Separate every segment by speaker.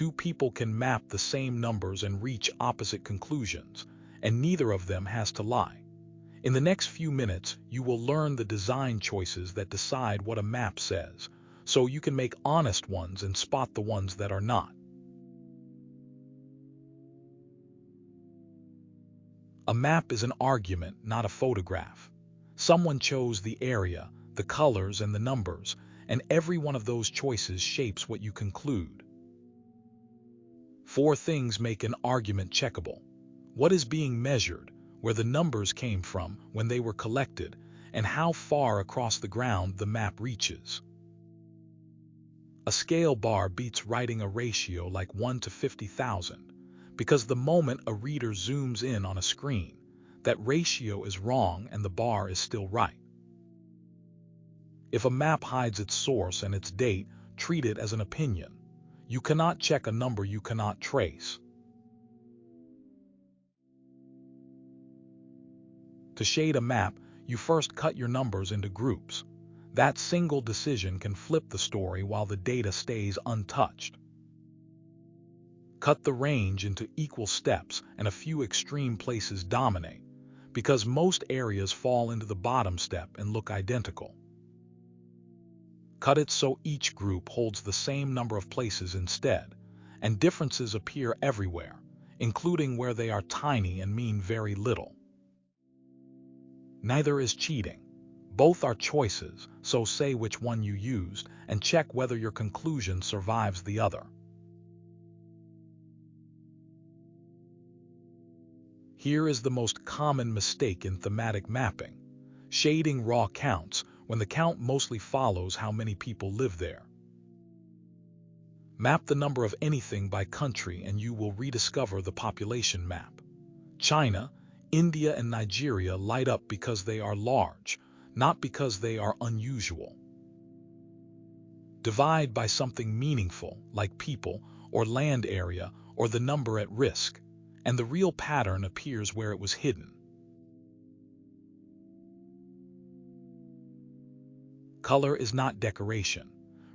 Speaker 1: Two people can map the same numbers and reach opposite conclusions, and neither of them has to lie. In the next few minutes, you will learn the design choices that decide what a map says, so you can make honest ones and spot the ones that are not. A map is an argument, not a photograph. Someone chose the area, the colors, and the numbers, and every one of those choices shapes what you conclude. Four things make an argument checkable. What is being measured, where the numbers came from when they were collected, and how far across the ground the map reaches. A scale bar beats writing a ratio like 1 to 50,000, because the moment a reader zooms in on a screen, that ratio is wrong and the bar is still right. If a map hides its source and its date, treat it as an opinion. You cannot check a number you cannot trace. To shade a map, you first cut your numbers into groups. That single decision can flip the story while the data stays untouched. Cut the range into equal steps and a few extreme places dominate, because most areas fall into the bottom step and look identical. Cut it so each group holds the same number of places instead, and differences appear everywhere, including where they are tiny and mean very little. Neither is cheating. Both are choices, so say which one you used and check whether your conclusion survives the other. Here is the most common mistake in thematic mapping. Shading raw counts when the count mostly follows how many people live there. Map the number of anything by country and you will rediscover the population map. China, India, and Nigeria light up because they are large, not because they are unusual. Divide by something meaningful, like people, or land area, or the number at risk, and the real pattern appears where it was hidden. Color is not decoration.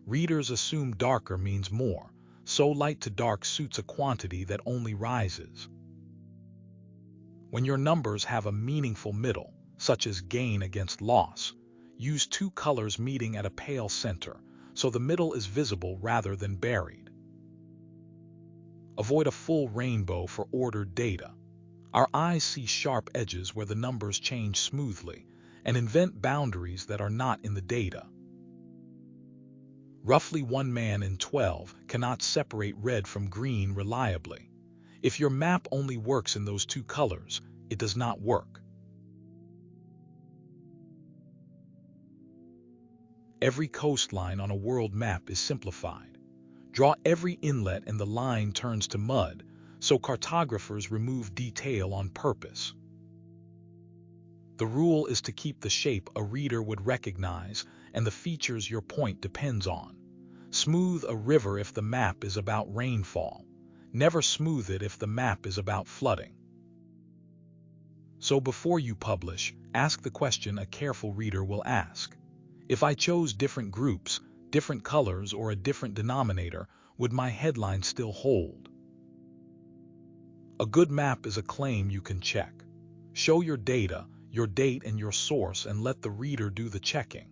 Speaker 1: Readers assume darker means more, so light to dark suits a quantity that only rises. When your numbers have a meaningful middle, such as gain against loss, use two colors meeting at a pale center, so the middle is visible rather than buried. Avoid a full rainbow for ordered data. Our eyes see sharp edges where the numbers change smoothly, and invent boundaries that are not in the data. Roughly 1 man in 12 cannot separate red from green reliably. If your map only works in those two colors, it does not work. Every coastline on a world map is simplified. Draw every inlet and the line turns to mud, so cartographers remove detail on purpose. The rule is to keep the shape a reader would recognize and the features your point depends on. Smooth a river if the map is about rainfall. Never smooth it if the map is about flooding. So before you publish, ask the question a careful reader will ask. If I chose different groups, different colors, or a different denominator, would my headline still hold? A good map is a claim you can check. Show your data, your date, and your source, and let the reader do the checking.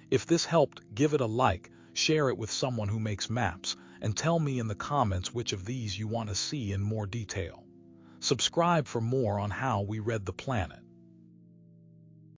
Speaker 1: If this helped, give it a like, share it with someone who makes maps, and tell me in the comments which of these you want to see in more detail. Subscribe for more on how we read the planet.